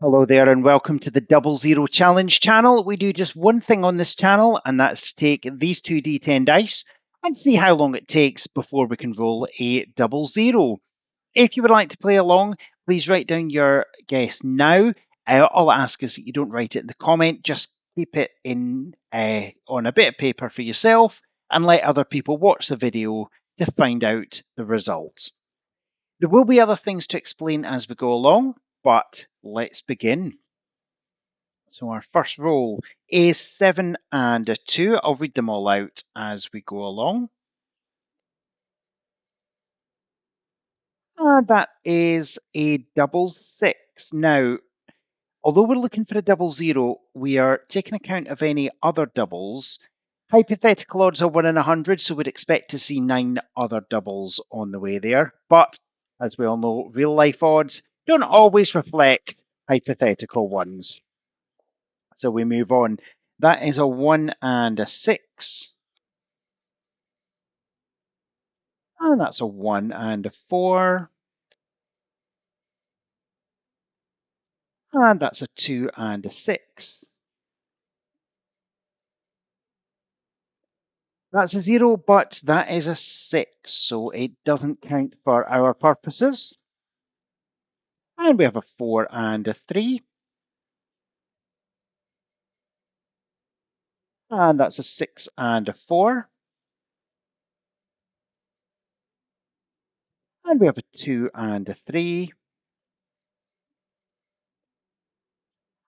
Hello there and welcome to the Double Zero Challenge channel. We do just one thing on this channel, and that's to take these two D10 dice and see how long it takes before we can roll a double zero. If you would like to play along, please write down your guess now. All I ask is that you don't write it in the comment, just keep it in on a bit of paper for yourself and let other people watch the video to find out the results. There will be other things to explain as we go along, but let's begin. So our first roll is 7 and a 2. I'll read them all out as we go along. And that is a double 6. Now, although we're looking for a double 0, we are taking account of any other doubles. Hypothetical odds are 1 in 100, so we'd expect to see 9 other doubles on the way there. But, as we all know, real life odds don't always reflect hypothetical ones. So we move on. That is a 1 and a 6. And that's a 1 and a 4. And that's a 2 and a 6. That's a 0, but that is a 6, so it doesn't count for our purposes. And we have a 4 and a 3. And that's a 6 and a 4. And we have a 2 and a 3.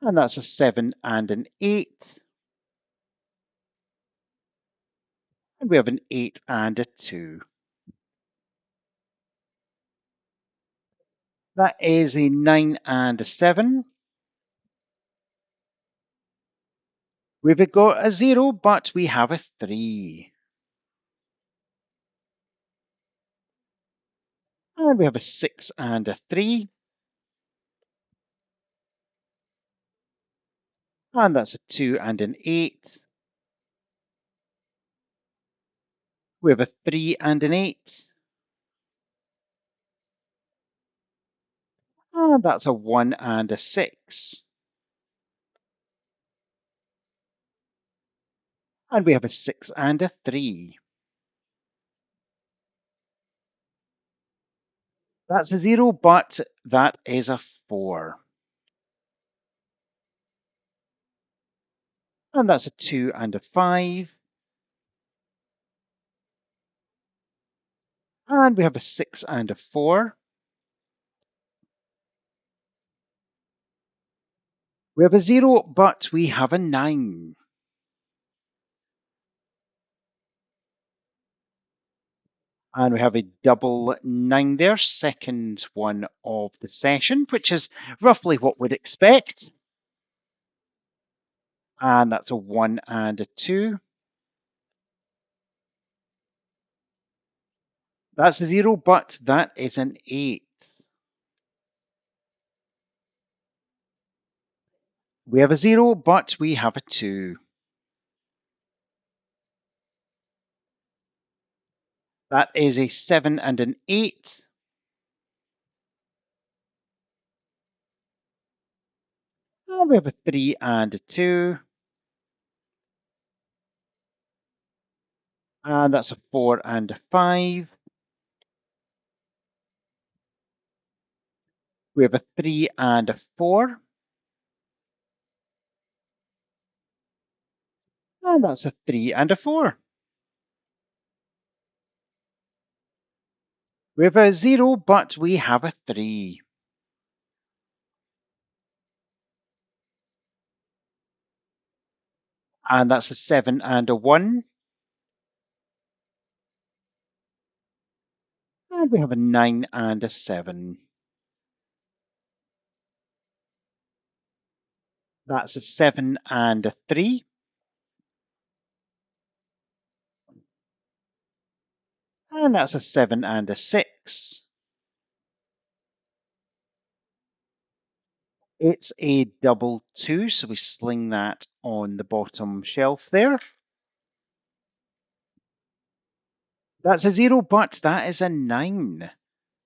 And that's a 7 and an 8. And we have an 8 and a 2. That is a 9 and a 7. We've got a 0, but we have a 3. And we have a 6 and a 3. And that's a 2 and an 8. We have a 3 and an 8. And that's a 1 and a 6. And we have a 6 and a 3. That's a 0, but that is a 4. And that's a 2 and a 5. And we have a 6 and a 4. We have a 0, but we have a 9. And we have a double 9 there, second one of the session, which is roughly what we'd expect. And that's a 1 and a 2. That's a 0, but that is an 8. We have a 0, but we have a 2. That is a 7 and an 8. And we have a 3 and a 2. And that's a 4 and a 5. We have a 3 and a 4. And that's a 3 and a 4. We have a 0, but we have a 3. And that's a 7 and a 1. And we have a 9 and a 7. That's a 7 and a 3. And that's a 7 and a 6. It's a double 2, so we sling that on the bottom shelf there. That's a 0, but that is a 9.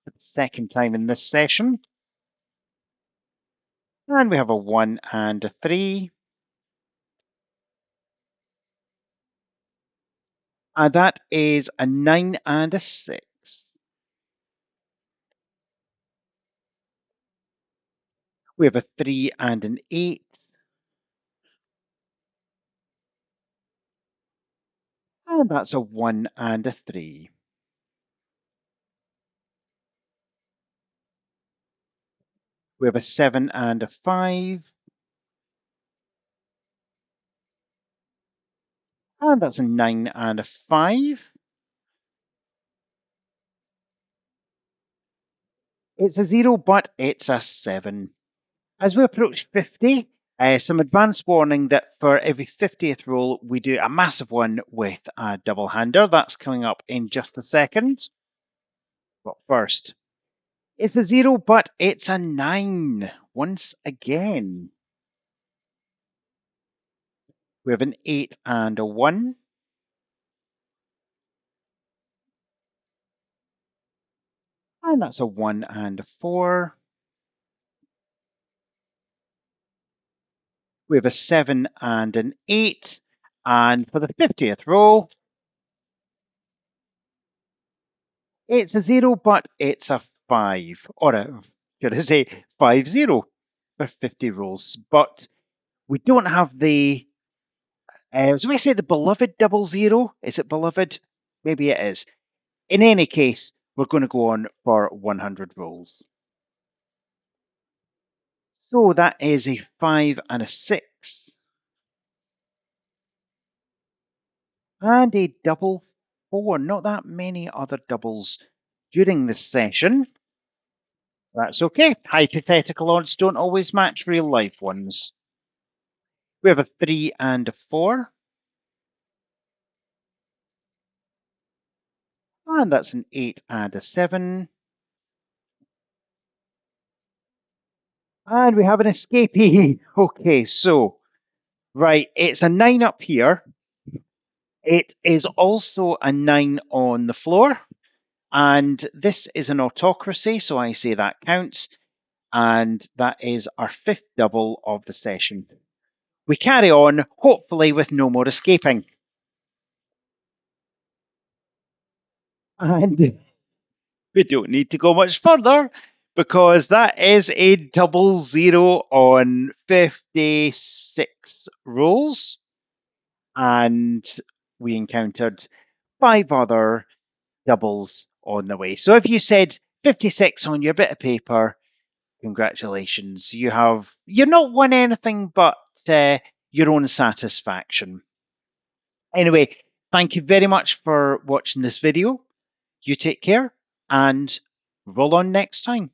For the second time in this session. And we have a 1 and a 3. And that is a 9 and a 6. We have a 3 and an 8. And that's a 1 and a 3. We have a 7 and a 5. And that's a 9 and a 5. It's a 0, but it's a 7. As we approach 50, some advance warning that for every 50th roll, we do a massive one with a double hander. That's coming up in just a second. But first, it's a 0, but it's a 9 once again. We have an 8 and a 1. And that's a 1 and a 4. We have a 7 and an 8. And for the 50th roll, it's a 0, but it's a 5. Or should I say 5-0 for 50 rolls. But we don't have the, so we say the beloved double zero. Is it beloved? Maybe it is. In any case, we're going to go on for 100 rolls. So that is a 5 and a 6. And a double 4. Not that many other doubles during this session. That's okay. Hypothetical odds don't always match real life ones. We have a 3 and a 4. And that's an 8 and a 7. And we have an escapee. Okay, so, right, it's a 9 up here. It is also a 9 on the floor. And this is an autocracy, so I say that counts. And that is our 5th double of the session. We carry on, hopefully with no more escaping. And we don't need to go much further because that is a double 0 on 56 rolls. And we encountered 5 other doubles on the way. So if you said 56 on your bit of paper, congratulations. You're not won anything but your own satisfaction. Anyway, thank you very much for watching this video. You take care and roll on next time.